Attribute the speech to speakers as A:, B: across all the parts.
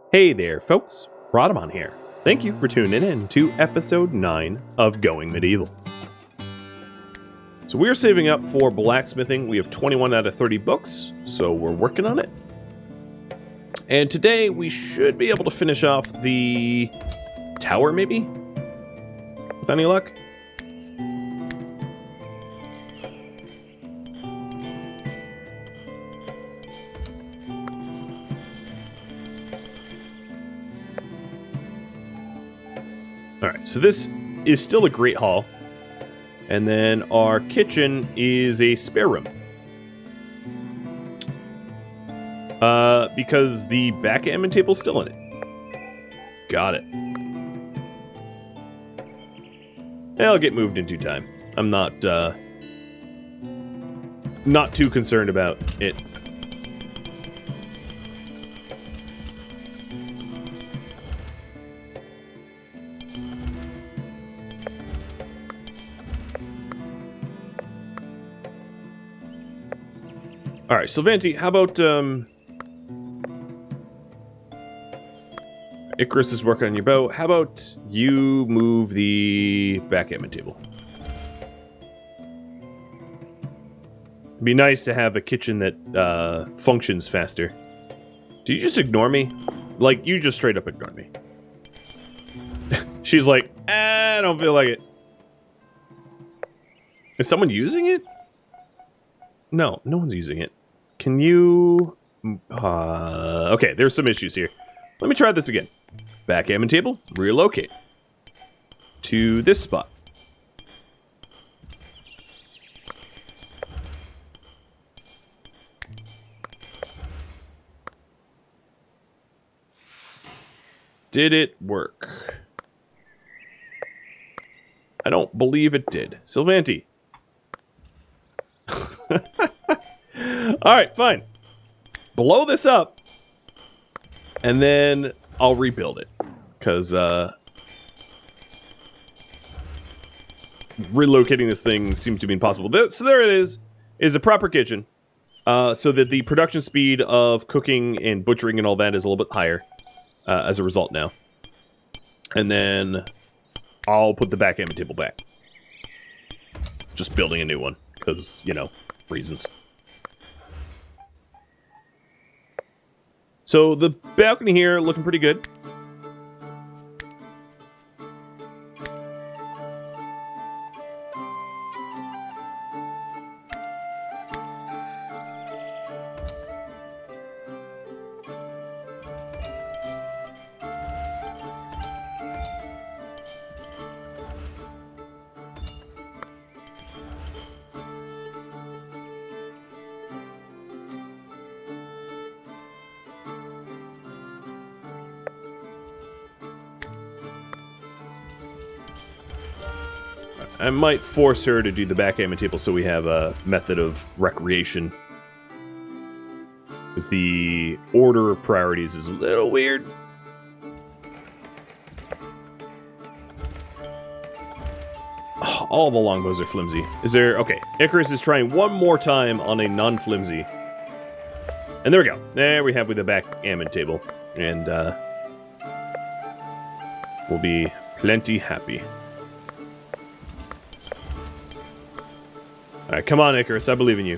A: Hey there, folks. Rhadamant here. Thank you for tuning in to episode 9 of Going Medieval. So we're saving up for blacksmithing. We have 21 out of 30 books, so we're working on it. And today we should be able to finish off the tower, maybe? With any luck? Alright, so this is still a great hall. And then our kitchen is a spare room. Because the backgammon table's still in it. Got it. It'll get moved in due time. I'm not too concerned about it. Alright, Sylvanti, how about, Icarus is working on your bow. How about you move the backgammon table? It'd be nice to have a kitchen that, functions faster. Do you just ignore me? Like, you just straight up ignored me. She's like, I don't feel like it. Is someone using it? No, no one's using it. Can you... okay, there's some issues here. Let me try this again. Backgammon table, relocate. To this spot. Did it work? I don't believe it did. Sylvanti. Alright, fine. Blow this up, and then I'll rebuild it. Because, relocating this thing seems to be impossible. So there it is a proper kitchen. So that the production speed of cooking and butchering and all that is a little bit higher as a result now. And then I'll put the backgammon table back. Just building a new one, because, you know, reasons. So the balcony here looking pretty good. I might force her to do the backgammon table so we have a method of recreation. Because the order of priorities is a little weird. Oh, all the longbows are flimsy. Is there... Okay, Icarus is trying one more time on a non-flimsy. And there we go. There we have with the backgammon table. And, we'll be plenty happy. Alright, come on, Icarus. I believe in you.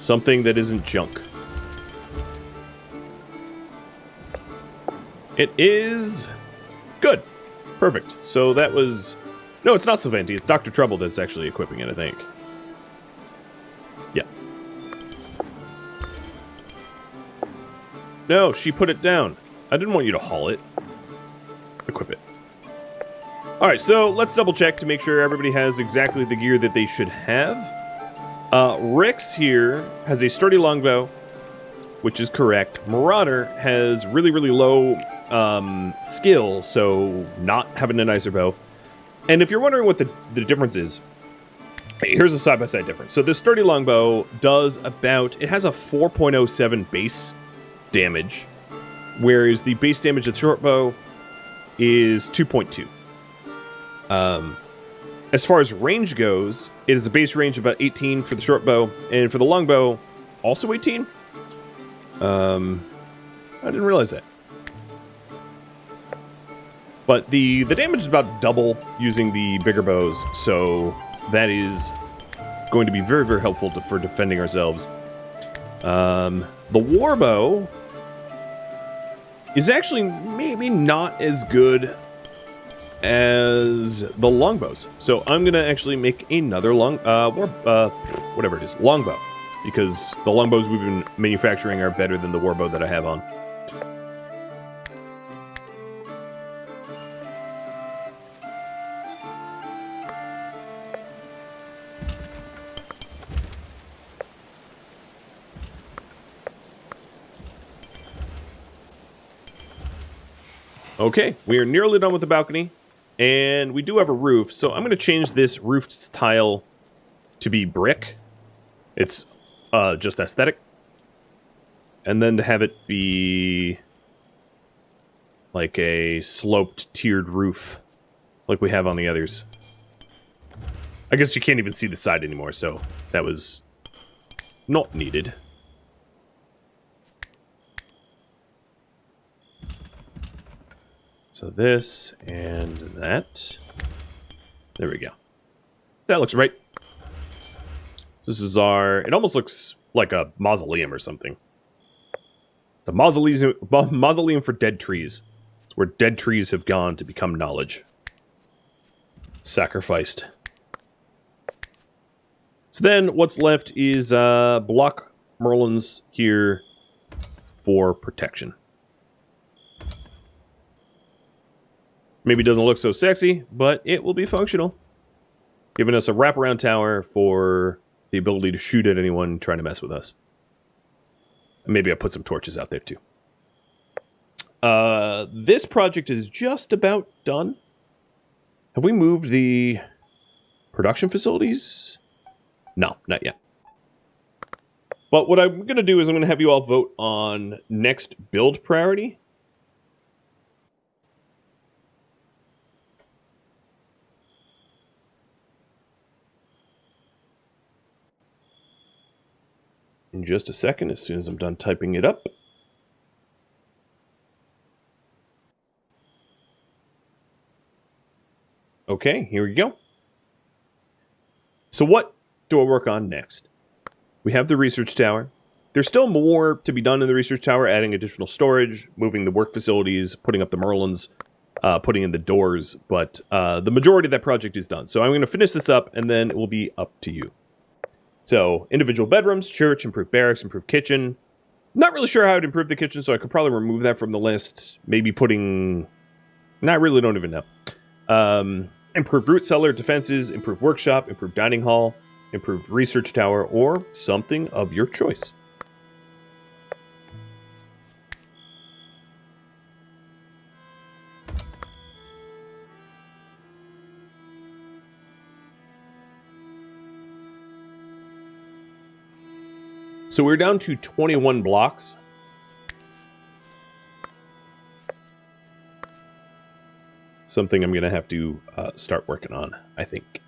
A: Something that isn't junk. It is... good. Perfect. So that was... No, it's not Sylvanti. It's Dr. Trouble that's actually equipping it, I think. Yeah. No, she put it down. I didn't want you to haul it. Equip it. Alright, so let's double check to make sure everybody has exactly the gear that they should have. Rix here has a sturdy longbow, which is correct. Marauder has really, really low skill, so not having a nicer bow. And if you're wondering what the difference is, here's a side-by-side difference. So this sturdy longbow does about... It has a 4.07 base damage, whereas the base damage of the short bow is 2.2. As far as range goes, it is a base range of about 18 for the short bow, and for the long bow, also 18. I didn't realize that. But the damage is about double using the bigger bows, so that is going to be very, very helpful for defending ourselves. The warbow is actually maybe not as good as the longbows. So I'm gonna actually make another whatever it is, longbow, because the longbows we've been manufacturing are better than the warbow that I have on. Okay, we are nearly done with the balcony, and we do have a roof, so I'm going to change this roof tile to be brick. It's just aesthetic. And then to have it be like a sloped, tiered roof, like we have on the others. I guess you can't even see the side anymore, so that was not needed. So this and that. There we go. That looks right. This is our... It almost looks like a mausoleum or something. It's a mausoleum for dead trees. It's where dead trees have gone to become knowledge. Sacrificed. So then what's left is block merlins here for protection. Maybe it doesn't look so sexy, but it will be functional. Giving us a wraparound tower for the ability to shoot at anyone trying to mess with us. And maybe I'll put some torches out there too. This project is just about done. Have we moved the production facilities? No, not yet. But what I'm going to do is I'm going to have you all vote on next build priority. In just a second, as soon as I'm done typing it up. Okay, here we go. So what do I work on next? We have the research tower. There's still more to be done in the research tower, adding additional storage, moving the work facilities, putting up the merlins, putting in the doors, but the majority of that project is done. So I'm going to finish this up, and then it will be up to you. So, individual bedrooms, church, improved barracks, improved kitchen. Not really sure how I'd improve the kitchen, so I could probably remove that from the list. Maybe putting... I really don't even know. Improved root cellar, defenses, improved workshop, improved dining hall, improved research tower, or something of your choice. So we're down to 21 blocks. Something I'm going to have to start working on, I think.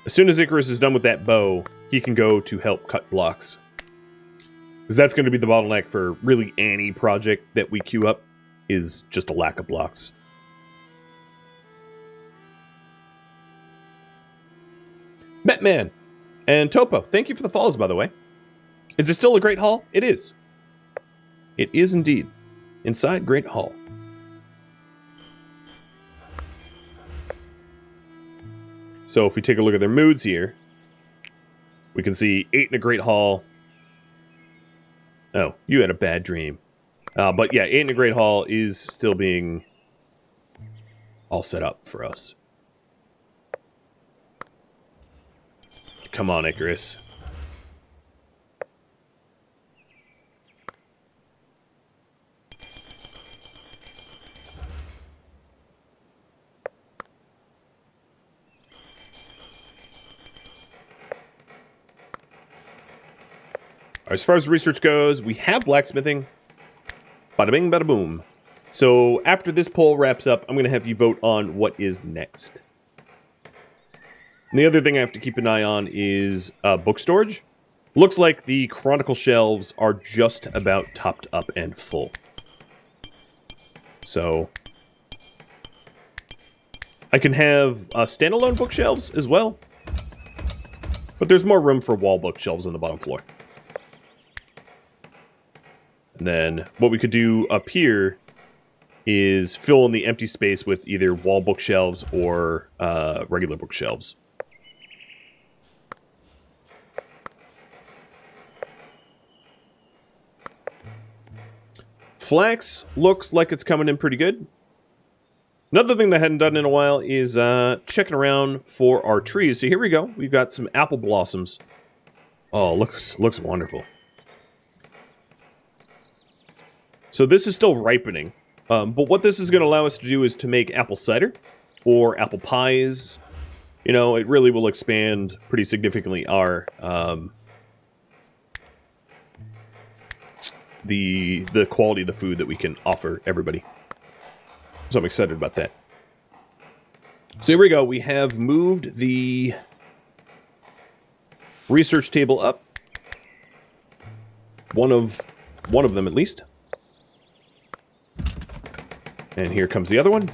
A: As soon as Icarus is done with that bow, he can go to help cut blocks. Because that's going to be the bottleneck for really any project that we queue up, is just a lack of blocks. Metman and Topo, thank you for the follows, by the way. Is it still a Great Hall? It is. It is indeed. Inside Great Hall. So if we take a look at their moods here, we can see 8 in a Great Hall. Oh, you had a bad dream. But yeah, 8 in a Great Hall is still being all set up for us. Come on, Icarus. As far as research goes, we have blacksmithing. Bada bing, bada boom. So after this poll wraps up, I'm going to have you vote on what is next. And the other thing I have to keep an eye on is book storage. Looks like the Chronicle shelves are just about topped up and full. So I can have standalone bookshelves as well, but there's more room for wall bookshelves on the bottom floor. And then what we could do up here is fill in the empty space with either wall bookshelves or regular bookshelves. Flax looks like it's coming in pretty good. Another thing that I hadn't done in a while is checking around for our trees. So here we go. We've got some apple blossoms. Oh, looks wonderful. So this is still ripening. But what this is going to allow us to do is to make apple cider or apple pies. You know, it really will expand pretty significantly our the quality of the food that we can offer everybody. So I'm excited about that. So here we go. We have moved the research table up. One of them at least. And here comes the other one.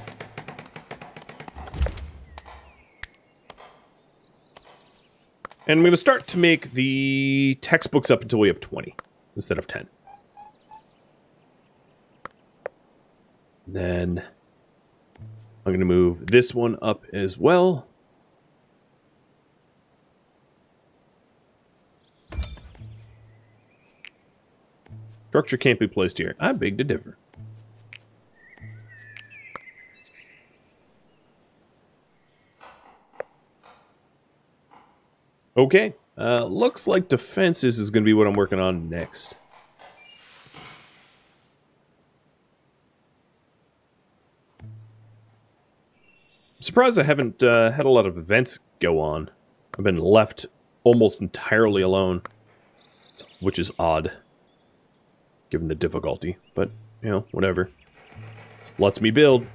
A: And I'm going to start to make the textbooks up until we have 20 instead of 10. Then I'm going to move this one up as well. Structure can't be placed here. I beg to differ. Okay, looks like defenses is going to be what I'm working on next. I'm surprised I haven't had a lot of events go on. I've been left almost entirely alone, which is odd, given the difficulty. But, you know, whatever. Lets me build.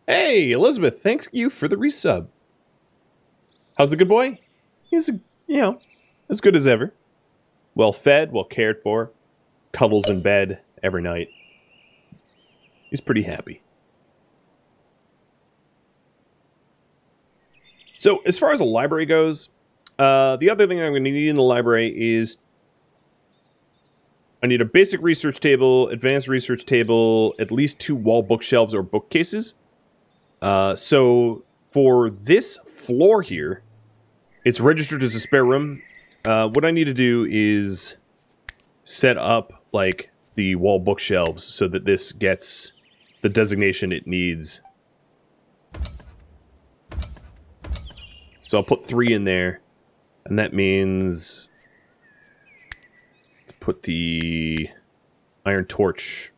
A: Hey, Elizabeth, thank you for the resub. How's the good boy? He's, you know, as good as ever. Well fed, well cared for. Cuddles in bed every night. He's pretty happy. So, as far as the library goes, the other thing I'm going to need in the library is I need a basic research table, advanced research table, at least 2 wall bookshelves or bookcases. So, for this floor here, it's registered as a spare room. What I need to do is set up, like, the wall bookshelves so that this gets the designation it needs. So I'll put 3 in there, and that means let's put the iron torch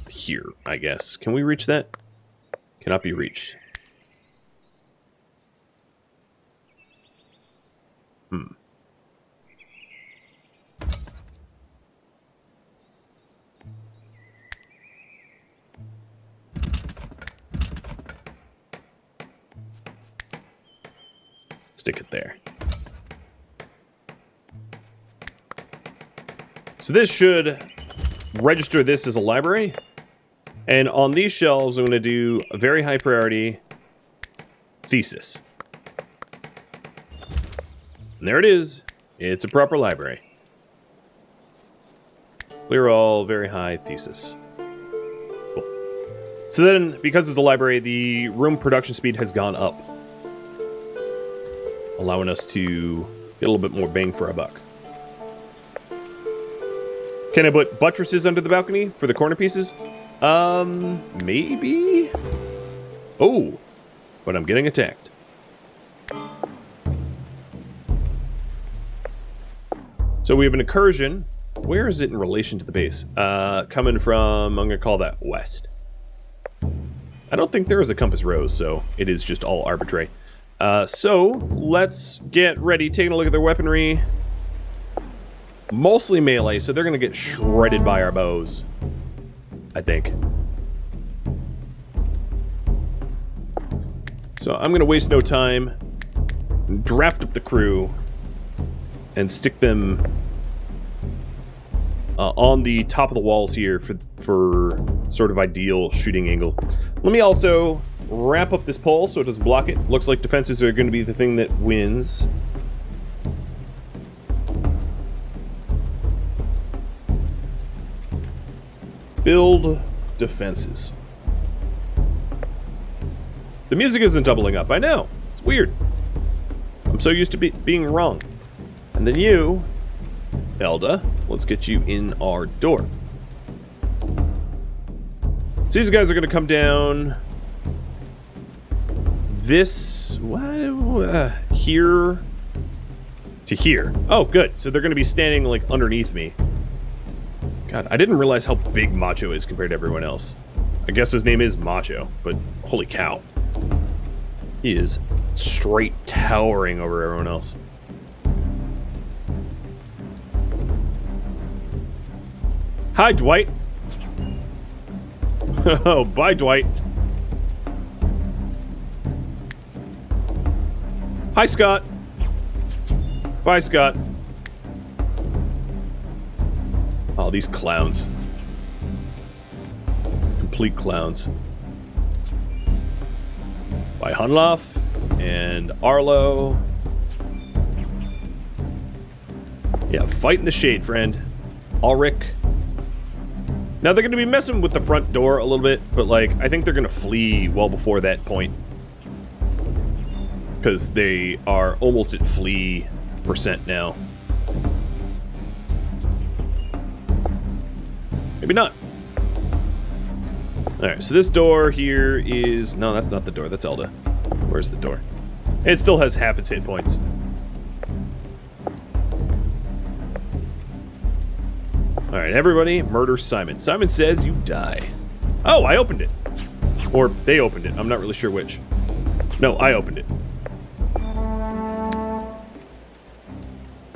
A: here, I guess. Can we reach that? Cannot be reached. Stick it there. So this should register this as a library. And on these shelves, I'm going to do a very high priority thesis. And there it is. It's a proper library. Clear all, very high thesis. Cool. So then, because it's a library, the room production speed has gone up, allowing us to get a little bit more bang for our buck. Can I put buttresses under the balcony for the corner pieces? Maybe? Oh, but I'm getting attacked. So we have an incursion. Where is it in relation to the base? Coming from, I'm going to call that west. I don't think there is a compass rose, so it is just all arbitrary. So let's get ready. Taking a look at their weaponry. Mostly melee, so they're going to get shredded by our bows, I think. So I'm going to waste no time, draft up the crew, and stick them on the top of the walls here for sort of ideal shooting angle. Let me also wrap up this pole so it doesn't block it. Looks like defenses are going to be the thing that wins. Build defenses. The music isn't doubling up. I know. It's weird. I'm so used to being wrong. And then you, Elda, let's get you in our door. So these guys are going to come down this, here to here. Oh, good. So they're going to be standing, like, underneath me. God, I didn't realize how big Macho is compared to everyone else. I guess his name is Macho, but holy cow. He is straight towering over everyone else. Hi, Dwight. Oh, bye, Dwight. Hi, Scott. Bye, Scott. Oh, these clowns. Complete clowns. By Hunloff and Arlo. Yeah, fight in the shade, friend. Ulrich. Now, they're going to be messing with the front door a little bit, but, like, I think they're going to flee well before that point. Because they are almost at flee % now. Maybe not. Alright, so this door here is... No, that's not the door. That's Elda. Where's the door? It still has half its hit points. Alright, everybody, murder Simon. Simon says you die. Oh, I opened it. Or they opened it. I'm not really sure which. No, I opened it.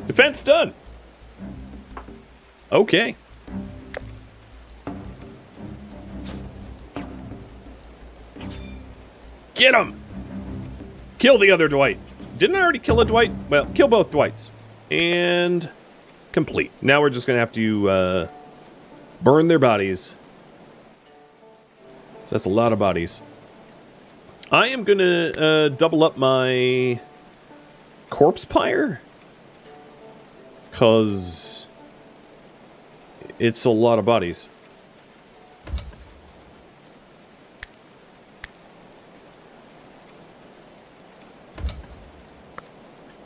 A: Defense done. Okay. Get him! Kill the other Dwight. Didn't I already kill a Dwight? Well, kill both Dwights. And complete. Now we're just going to have to burn their bodies. So that's a lot of bodies. I am going to double up my corpse pyre. Because it's a lot of bodies.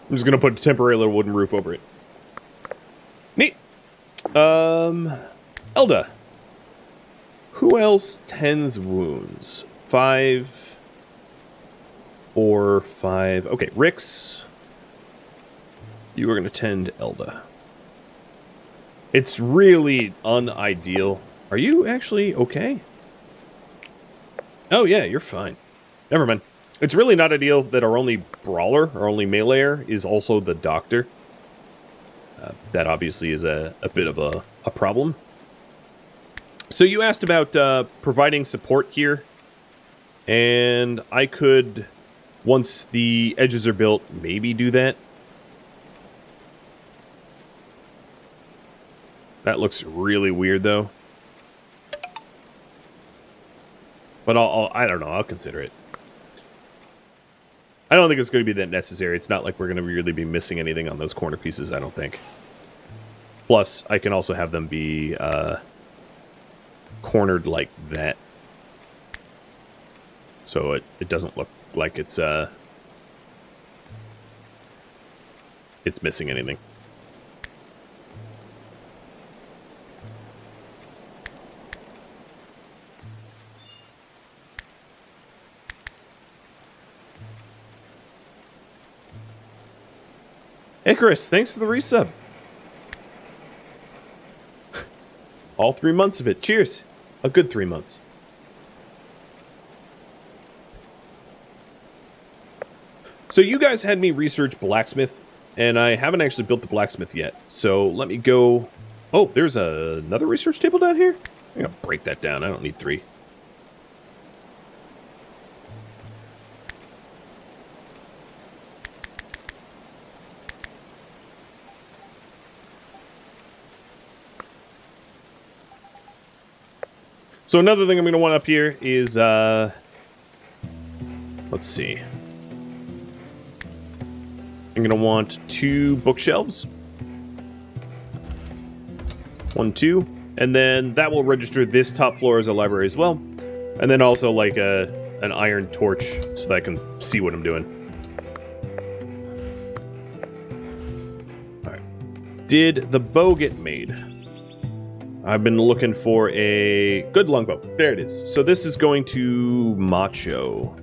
A: I'm just going to put a temporary little wooden roof over it. Neat. Elda. Who else tends wounds? 5 or 5. Okay, Rix. You are going to tend Elda. It's really unideal. Are you actually okay? Oh, yeah, you're fine. Never mind. It's really not ideal that our only brawler, our only meleeer, is also the doctor. That obviously is a bit of a problem. So you asked about providing support here. And I could, once the edges are built, maybe do that. That looks really weird, though. But I don't know, I'll consider it. I don't think it's going to be that necessary. It's not like we're going to really be missing anything on those corner pieces, I don't think. Plus, I can also have them be cornered like that. So it doesn't look like it's missing anything. Icarus, thanks for the resub. All 3 months of it. Cheers. A good 3 months. So you guys had me research blacksmith, and I haven't actually built the blacksmith yet. So let me go... Oh, there's another research table down here? I'm going to break that down. I don't need 3. So another thing I'm going to want up here is, let's see. I'm going to want 2 bookshelves. 1, 2. And then that will register this top floor as a library as well. And then also like an iron torch so that I can see what I'm doing. Alright. Did the bow get made? I've been looking for a good longbow. There it is. So this is going to Macho.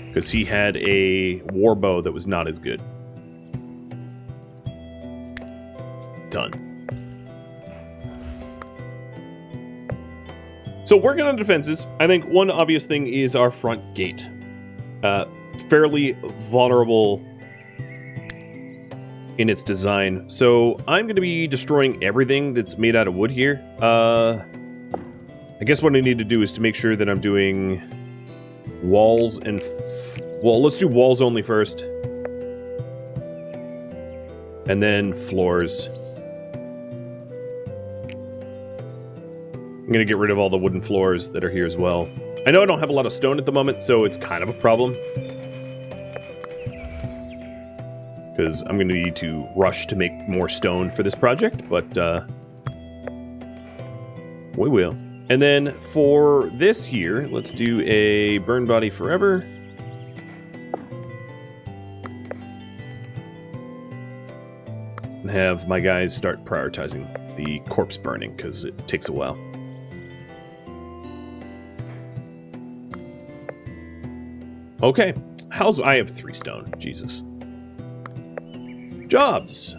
A: Because he had a war bow that was not as good. Done. So working on defenses, I think one obvious thing is our front gate. Fairly vulnerable in its design. So I'm going to be destroying everything that's made out of wood here. I guess what I need to do is to make sure that I'm doing walls and... well, let's do walls only first. And then floors. I'm going to get rid of all the wooden floors that are here as well. I know I don't have a lot of stone at the moment, so it's kind of a problem. Because I'm going to need to rush to make more stone for this project, but we will. And then for this here, let's do a burn body forever. And have my guys start prioritizing the corpse burning, because it takes a while. Okay, I have 3 stone, Jesus. Jobs.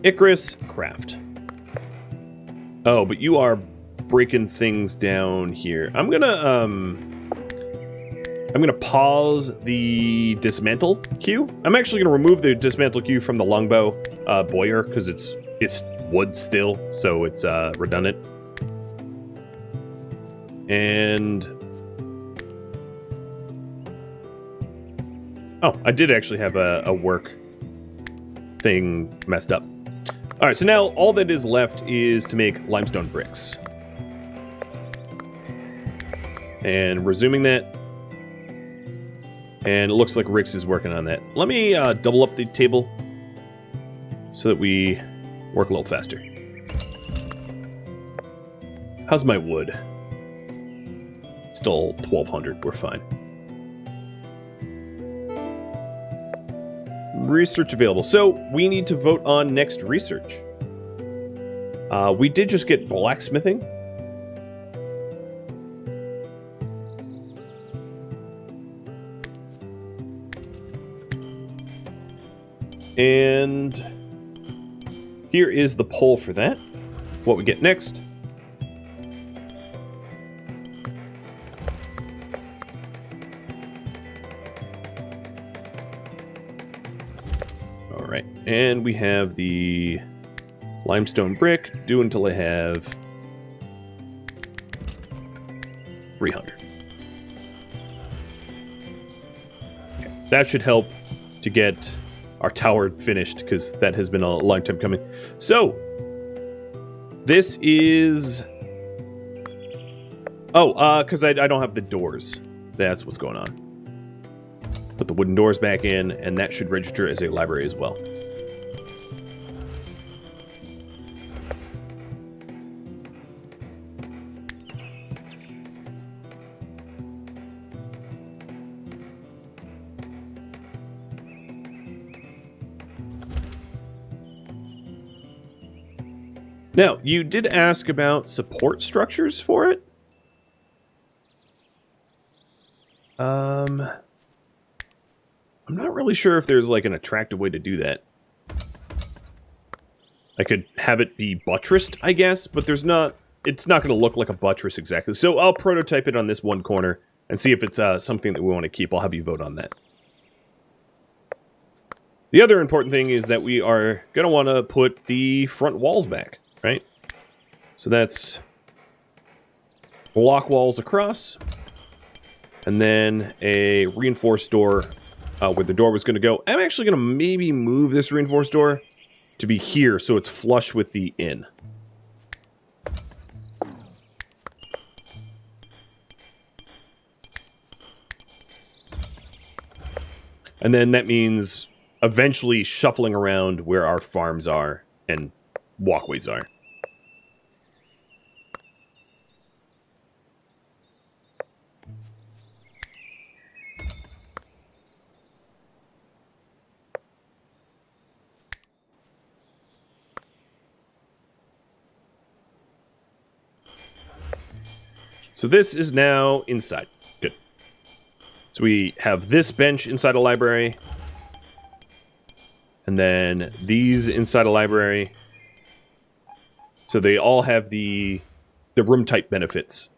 A: Icarus, craft. Oh, but you are breaking things down here. I'm gonna pause the dismantle queue. I'm actually gonna remove the dismantle queue from the longbow boyer, because it's wood still, so it's redundant. And... oh, I did actually have a work thing messed up. Alright, so now all that is left is to make limestone bricks. And resuming that. And it looks like Rix is working on that. Let me double up the table so that we work a little faster. How's my wood? Still 1,200, we're fine. Research available. So we need to vote on next research. We did just get blacksmithing. And here is the poll for that. What we get next. Alright, and we have the limestone brick, do until I have 300. Okay, that should help to get our tower finished, because that has been a long time coming. So, this is... oh, because I don't have the doors. That's what's going on. Put the wooden doors back in, and that should register as a library as well. Now, you did ask about support structures for it. I'm not really sure if there's like an attractive way to do that. I could have it be buttressed, I guess, but there's not. It's not going to look like a buttress exactly. So I'll prototype it on this one corner and see if it's something that we want to keep. I'll have you vote on that. The other important thing is that we are going to want to put the front walls back, right? So that's block walls across, and then a reinforced door where the door was going to go. I'm actually going to maybe move this reinforced door to be here so it's flush with the inn. And then that means eventually shuffling around where our farms are and walkways are. So this is now inside. Good. So we have this bench inside a library. And then these inside a library. So they all have the room type benefits.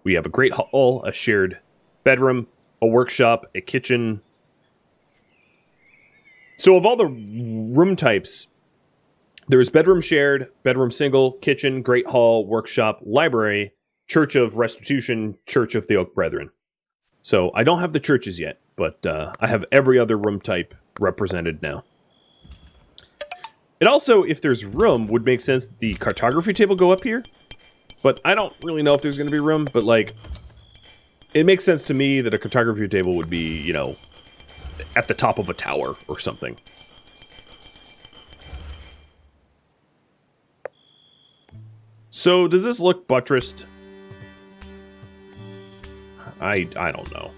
A: We have a great hall, a shared bedroom, a workshop, a kitchen. So of all the room types, there's bedroom shared, bedroom single, kitchen, great hall, workshop, library, Church of Restitution, Church of the Oak Brethren. So I don't have the churches yet, but I have every other room type represented now. It also, if there's room, would make sense the cartography table go up here. But I don't really know if there's going to be room, but like, it makes sense to me that a cartography table would be, you know, at the top of a tower or something. So does this look buttressed? I don't know.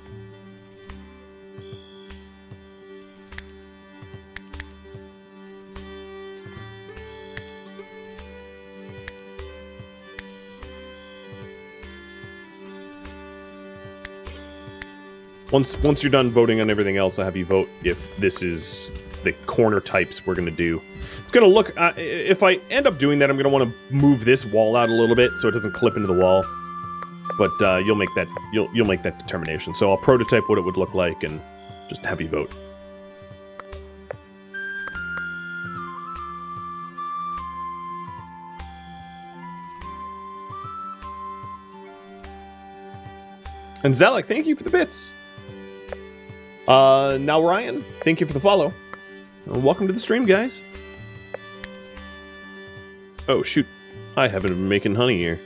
A: Once you're done voting on everything else, I'll have you vote if this is the corner types we're going to do. It's going to look... if I end up doing that, I'm going to want to move this wall out a little bit so it doesn't clip into the wall. But you'll make that determination. So I'll prototype what it would look like and just have you vote. And Zalek, thank you for the bits. Now Ryan, thank you for the follow. Welcome to the stream, guys. Oh, shoot. I haven't been making honey here.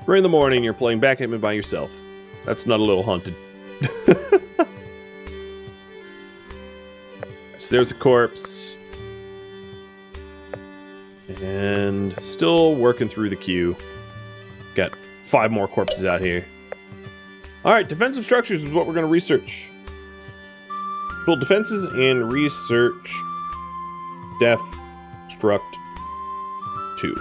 A: Three in the morning, you're playing backgammon by yourself. That's not a little haunted. So there's a corpse. And still working through the queue. Got 5 more corpses out here. Alright, defensive structures is what we're going to research. Build defenses and research Def Struct 2.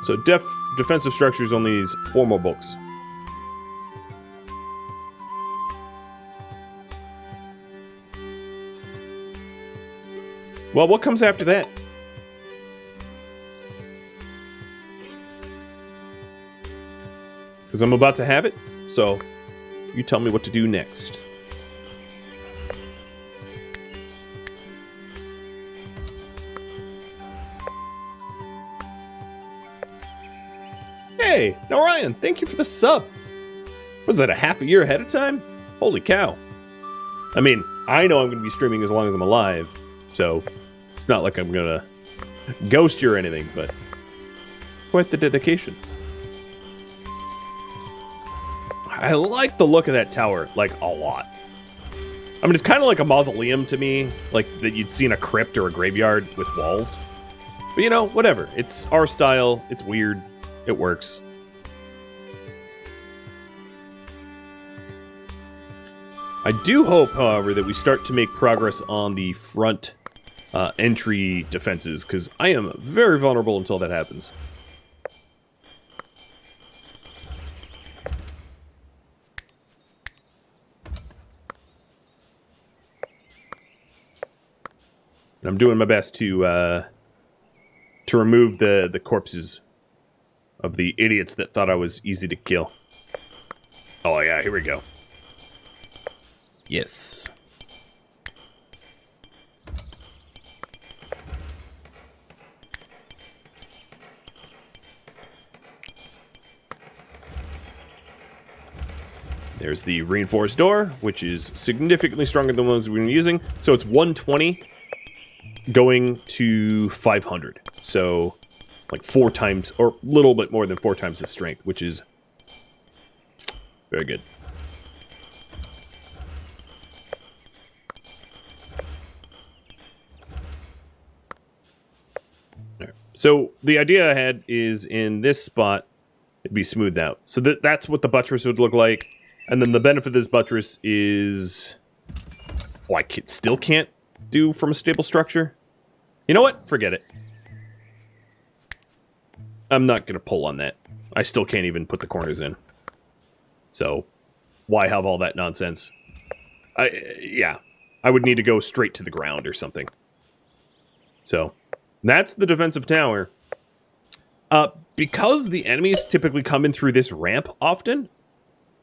A: So defensive structures on these 4 more books. Well, what comes after that? Because I'm about to have it, so you tell me what to do next. Hey, now Ryan, thank you for the sub. Was that a half a year ahead of time? Holy cow. I mean, I know I'm going to be streaming as long as I'm alive, so it's not like I'm going to ghost you or anything, but quite the dedication. I like the look of that tower, like, a lot. I mean, it's kind of like a mausoleum to me, like that you'd see in a crypt or a graveyard with walls. But, you know, whatever. It's our style. It's weird. It works. I do hope, however, that we start to make progress on the front entry defenses, because I am very vulnerable until that happens. And I'm doing my best to remove the corpses of the idiots that thought I was easy to kill. Oh yeah, here we go. Yes. There's the reinforced door, which is significantly stronger than the ones we've been using. So it's 120 going to 500. So like 4 times, or a little bit more than 4 times the strength, which is very good. So the idea I had is in this spot, it'd be smoothed out. So that's what the buttress would look like. And then the benefit of this buttress is... Oh, I still can't do from a stable structure? You know what? Forget it. I'm not going to pull on that. I still can't even put the corners in. So, why have all that nonsense? Yeah. I would need to go straight to the ground or something. So... That's the defensive tower. Because the enemies typically come in through this ramp often,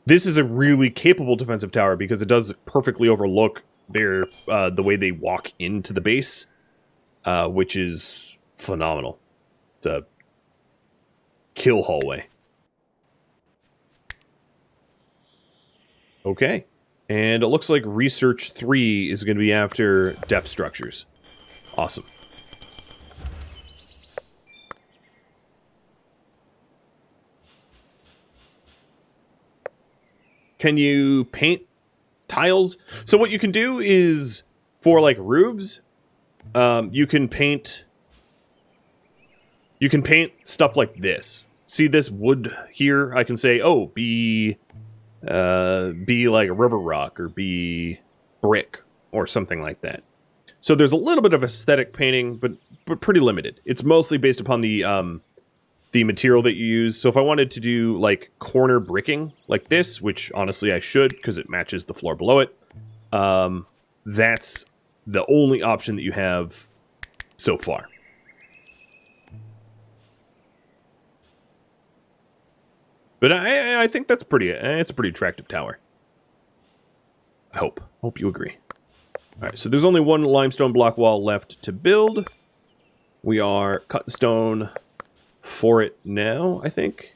A: this is a really capable defensive tower because it does perfectly overlook their the way they walk into the base, which is phenomenal. It's a kill hallway. Okay. And it looks like Research 3 is going to be after def structures. Awesome. Can you paint tiles? So what you can do is, for like roofs, you can paint stuff like this. See this wood here? I can say, oh, be like a river rock or be brick or something like that. So there's a little bit of aesthetic painting, but pretty limited. It's mostly based upon the material that you use. So if I wanted to do like corner bricking like this, which honestly I should because it matches the floor below it, that's the only option that you have so far. But I think that's it's a pretty attractive tower. I hope you agree. All right, so there's only one limestone block wall left to build. We are cutting stone for it now, I think.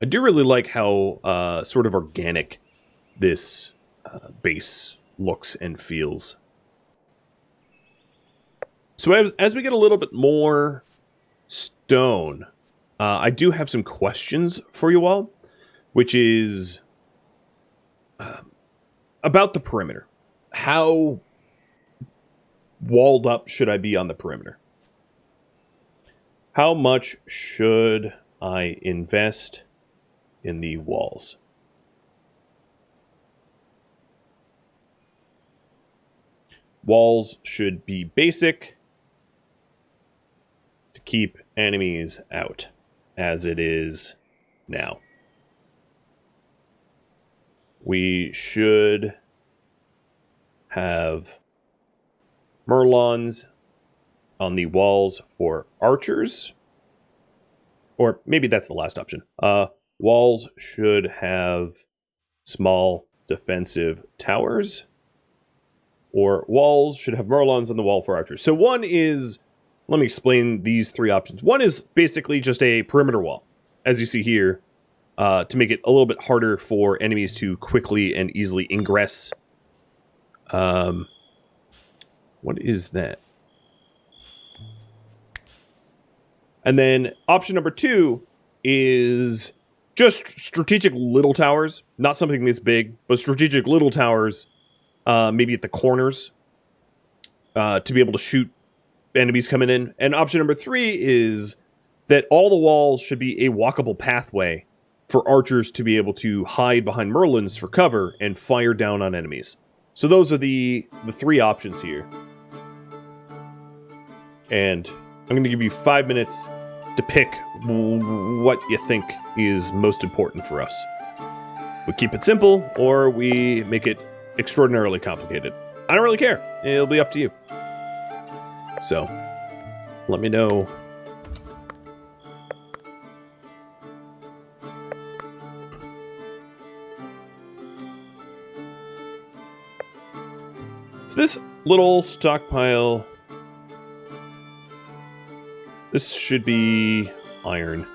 A: I do really like how sort of organic this base looks and feels. So as we get a little bit more stone, I do have some questions for you all, which is about the perimeter. How walled up should I be on the perimeter? How much should I invest in the walls? Walls should be basic to keep enemies out, as it is now. We should have Merlons on the walls for archers. Or maybe that's the last option. Walls should have small defensive towers. Or walls should have Merlons on the wall for archers. So one is, let me explain these 3 options. One is basically just a perimeter wall, as you see here, to make it a little bit harder for enemies to quickly and easily ingress. What is that? And then option number 2 is just strategic little towers. Not something this big, but strategic little towers, maybe at the corners, to be able to shoot enemies coming in. And option number 3 is that all the walls should be a walkable pathway for archers to be able to hide behind Merlins for cover and fire down on enemies. So those are the 3 options here. And I'm going to give you 5 minutes to pick what you think is most important for us. We keep it simple, or we make it extraordinarily complicated. I don't really care. It'll be up to you. So, let me know. So this little stockpile, this should be iron.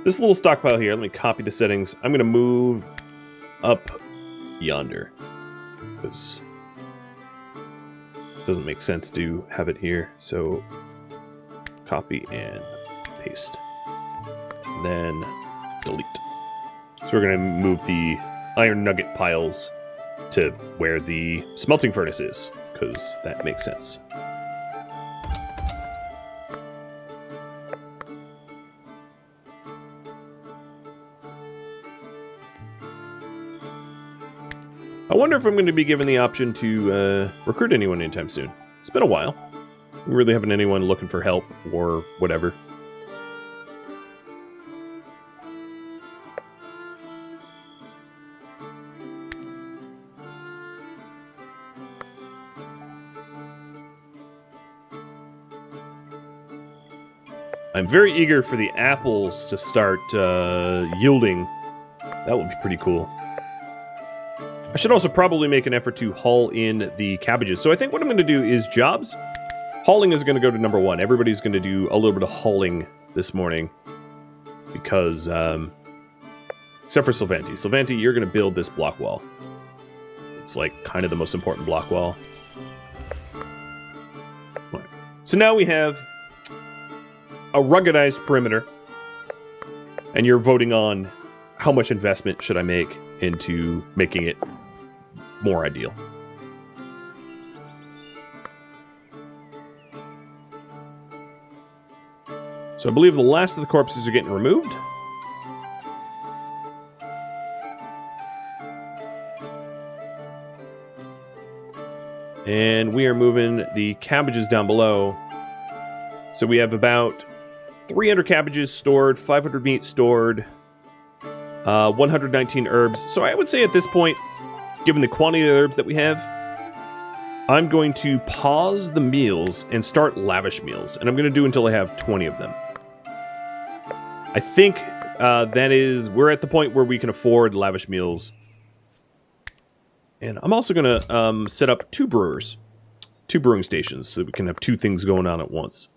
A: This little stockpile here, let me copy the settings. I'm going to move up yonder, because it doesn't make sense to have it here. So copy and paste, and then delete. So we're going to move the iron nugget piles to where the smelting furnace is, because that makes sense. I wonder if I'm going to be given the option to recruit anyone anytime soon. It's been a while. We really haven't anyone looking for help or whatever. I'm very eager for the apples to start yielding. That would be pretty cool. I should also probably make an effort to haul in the cabbages. So I think what I'm going to do is jobs. Hauling is going to go to number 1. Everybody's going to do a little bit of hauling this morning. Because, except for Sylvanti. Sylvanti, you're going to build this block wall. It's like kind of the most important block wall. So now we have a ruggedized perimeter. And you're voting on how much investment should I make into making it more ideal. So I believe the last of the corpses are getting removed. And we are moving the cabbages down below. So we have about 300 cabbages stored, 500 meat stored, 119 herbs. So I would say at this point, given the quantity of herbs that we have, I'm going to pause the meals and start lavish meals. And I'm going to do until I have 20 of them. I think we're at the point where we can afford lavish meals. And I'm also going to set up 2 brewing stations, so we can have 2 things going on at once.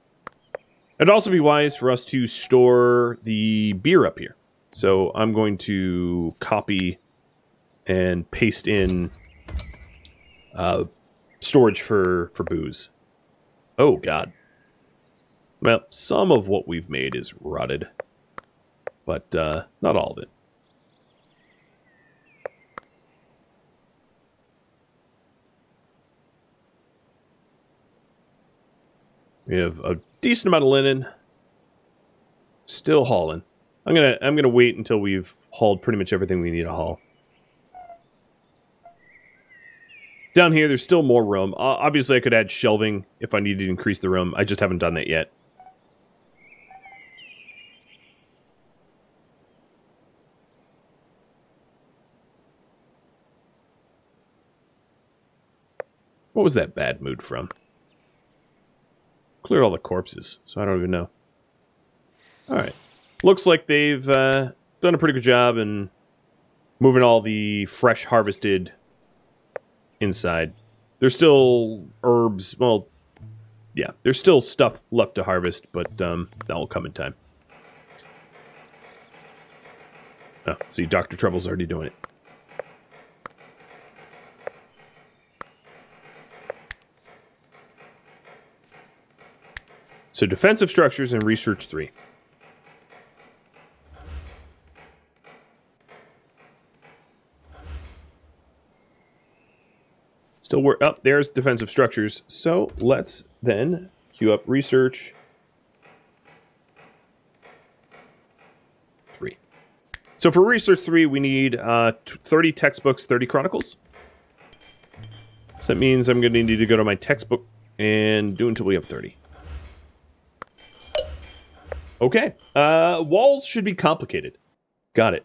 A: It'd also be wise for us to store the beer up here. So I'm going to copy and paste in storage for booze. Oh, God. Well, some of what we've made is rotted, but not all of it. We have a decent amount of linen. Still hauling. I'm gonna wait until we've hauled pretty much everything we need to haul. Down here, there's still more room. Obviously, I could add shelving if I needed to increase the room. I just haven't done that yet. What was that bad mood from? Cleared all the corpses, so I don't even know. Alright. Looks like they've done a pretty good job in moving all the fresh harvested inside. There's still herbs. Well, yeah, there's still stuff left to harvest, but that will come in time. Oh, see, Dr. Trouble's already doing it. So defensive structures and research 3. Still work up. There's defensive structures. So let's then queue up research 3. So for research 3, we need 30 textbooks, 30 chronicles. So that means I'm going to need to go to my textbook and do until we have 30. Okay. Walls should be complicated. Got it.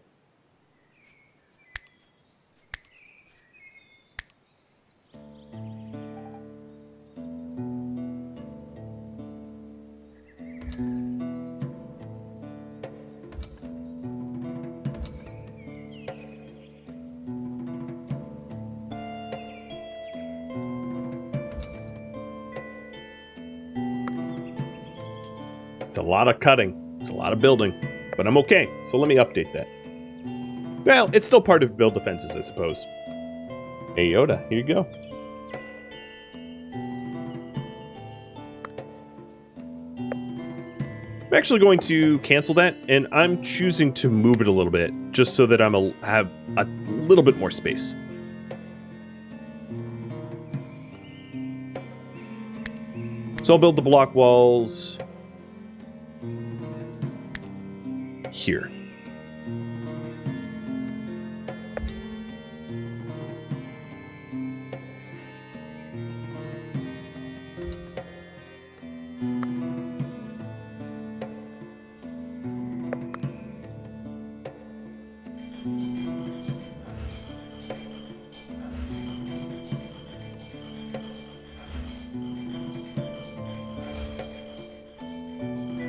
A: a lot of cutting. It's a lot of building. But I'm okay. So let me update that. Well, it's still part of build defenses, I suppose. Hey, Yoda, here you go. I'm actually going to cancel that, and I'm choosing to move it a little bit, just so that have a little bit more space. So I'll build the block walls here.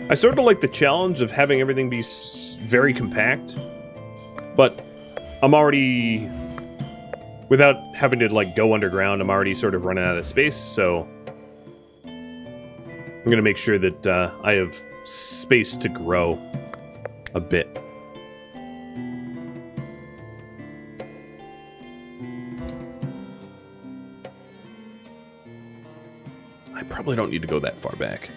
A: I sort of like the challenge of having everything be very compact, but I'm already, without having to like go underground, I'm already sort of running out of space, so I'm going to make sure that I have space to grow a bit. I probably don't need to go that far back.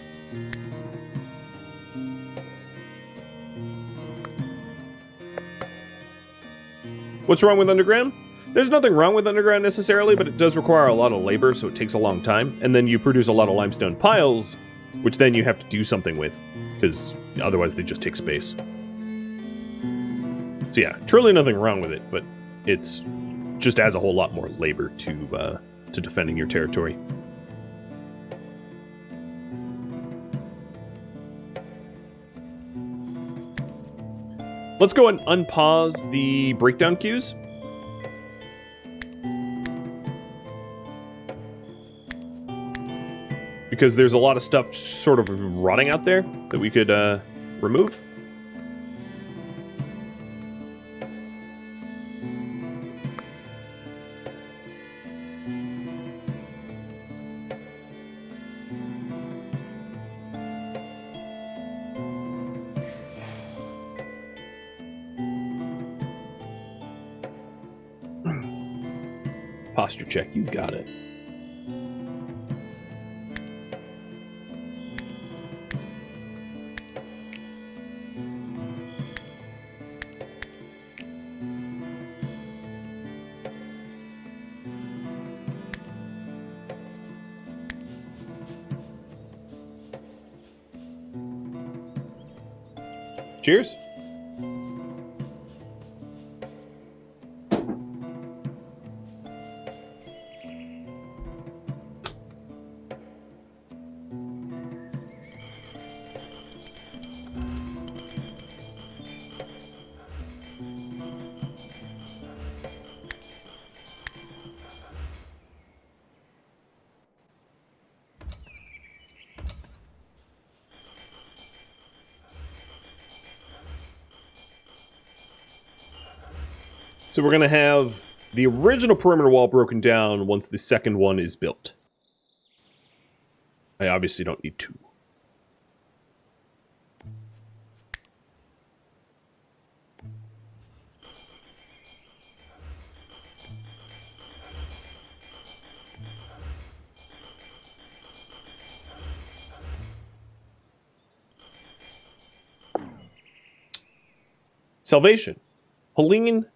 A: What's wrong with underground? There's nothing wrong with underground necessarily, but it does require a lot of labor, so it takes a long time. And then you produce a lot of limestone piles, which then you have to do something with, because otherwise they just take space. So yeah, truly nothing wrong with it, but it's just adds a whole lot more labor to defending your territory. Let's go and unpause the breakdown queues. Because there's a lot of stuff sort of rotting out there that we could remove. Posture check, you got it. Cheers. So we're going to have the original perimeter wall broken down once the second one is built. I obviously don't need two. Salvation. Helene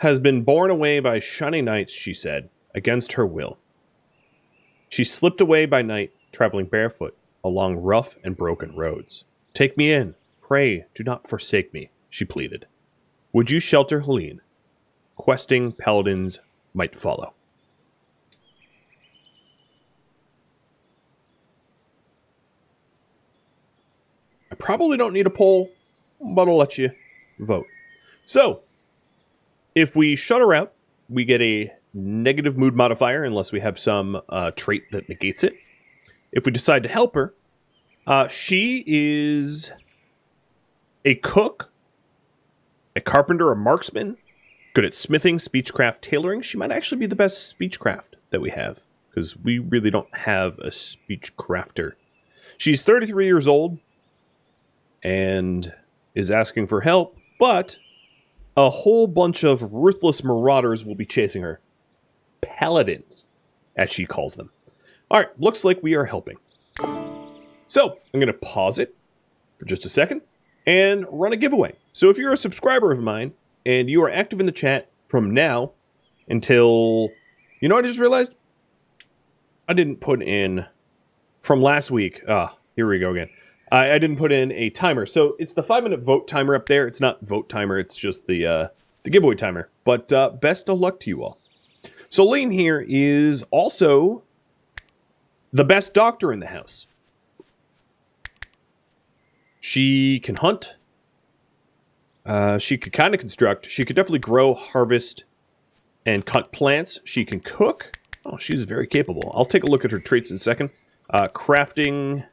A: has been borne away by shiny nights, she said, against her will. She slipped away by night, traveling barefoot along rough and broken roads. Take me in. Pray, do not forsake me, she pleaded. Would you shelter Helene? Questing paladins might follow. I probably don't need a poll, but I'll let you vote. So, if we shut her out, we get a negative mood modifier unless we have some trait that negates it. If we decide to help her, she is a cook, a carpenter, a marksman, good at smithing, speechcraft, tailoring. She might actually be the best speechcraft that we have, because we really don't have a speechcrafter. She's 33 years old, and is asking for help, but a whole bunch of ruthless marauders will be chasing her. Paladins, as she calls them. All right, looks like we are helping. So, I'm going to pause it for just a second and run a giveaway. So if you're a subscriber of mine and you are active in the chat from now until... You know what I just realized? I didn't put in... From last week... here we go again. I didn't put in a timer. So it's the 5-minute vote timer up there. It's not vote timer. It's just the giveaway timer. But best of luck to you all. So Lane here is also the best doctor in the house. She can hunt. She could kind of construct. She could definitely grow, harvest, and cut plants. She can cook. Oh, she's very capable. I'll take a look at her traits in a second. Crafting...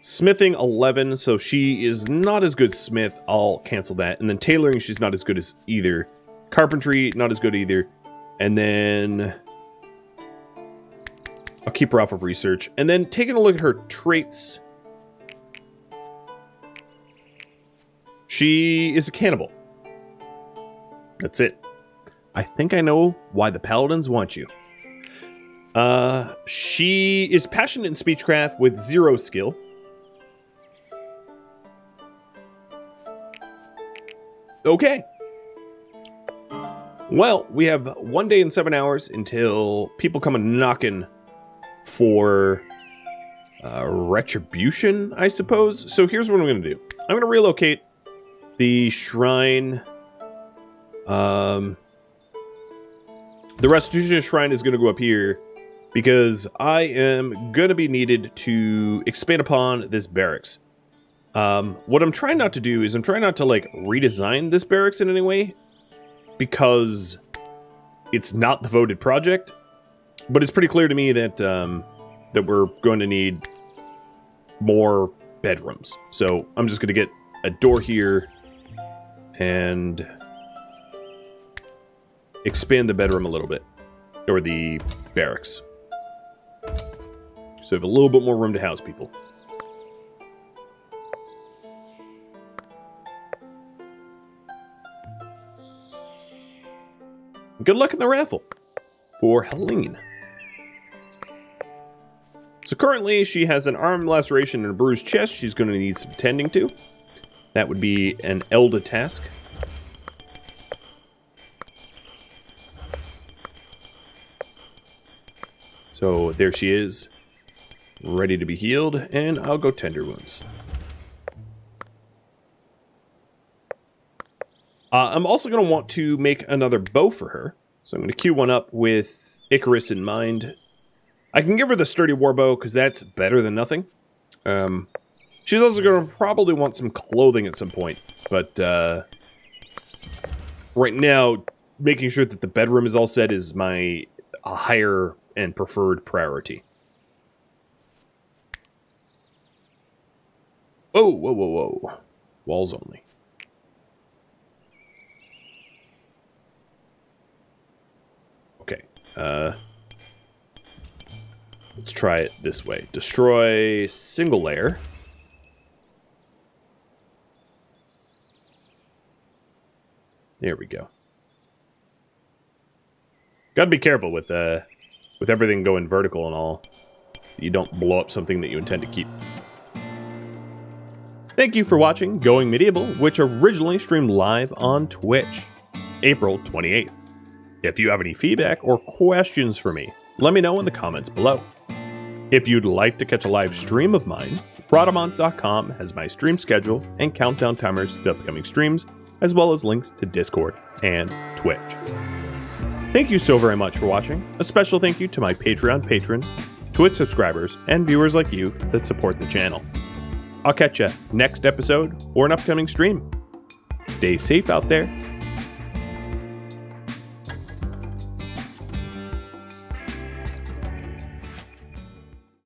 A: Smithing 11, so she is not as good smith. I'll cancel that. And then tailoring, she's not as good as either. Carpentry, not as good either. And then I'll keep her off of research. And then taking a look at her traits. She is a cannibal. That's it. I think I know why the paladins want you. She is passionate in speechcraft with 0 skill. Okay. Well, we have 1 day and 7 hours until people come knocking for retribution, I suppose. So here's what I'm going to do. I'm going to relocate the shrine. The restitution shrine is going to go up here because I am going to be needed to expand upon this barracks. What I'm trying not to do is I'm trying not to, like, redesign this barracks in any way, because it's not the voted project, but it's pretty clear to me that, that we're going to need more bedrooms. So I'm just going to get a door here and expand the bedroom a little bit, or the barracks. So we have a little bit more room to house people. Good luck in the raffle for Helene. So currently she has an arm laceration and a bruised chest she's going to need some tending to. That would be an Elda task. So there she is, ready to be healed, and I'll go tender wounds. I'm also going to want to make another bow for her. So I'm going to queue one up with Icarus in mind. I can give her the sturdy warbow because that's better than nothing. She's also going to probably want some clothing at some point. But right now, making sure that the bedroom is all set is my higher and preferred priority. Whoa, whoa, whoa, whoa. Walls only. Okay. Let's try it this way. Destroy single layer. There we go. Gotta be careful with everything going vertical and all. You don't blow up something that you intend to keep. Thank you for watching Going Medieval, which originally streamed live on Twitch, April 28th. If you have any feedback or questions for me, let me know in the comments below. If you'd like to catch a live stream of mine, Rhadamant.com has my stream schedule and countdown timers to upcoming streams, as well as links to Discord and Twitch. Thank you so very much for watching. A special thank you to my Patreon patrons, Twitch subscribers, and viewers like you that support the channel. I'll catch you next episode or an upcoming stream. Stay safe out there,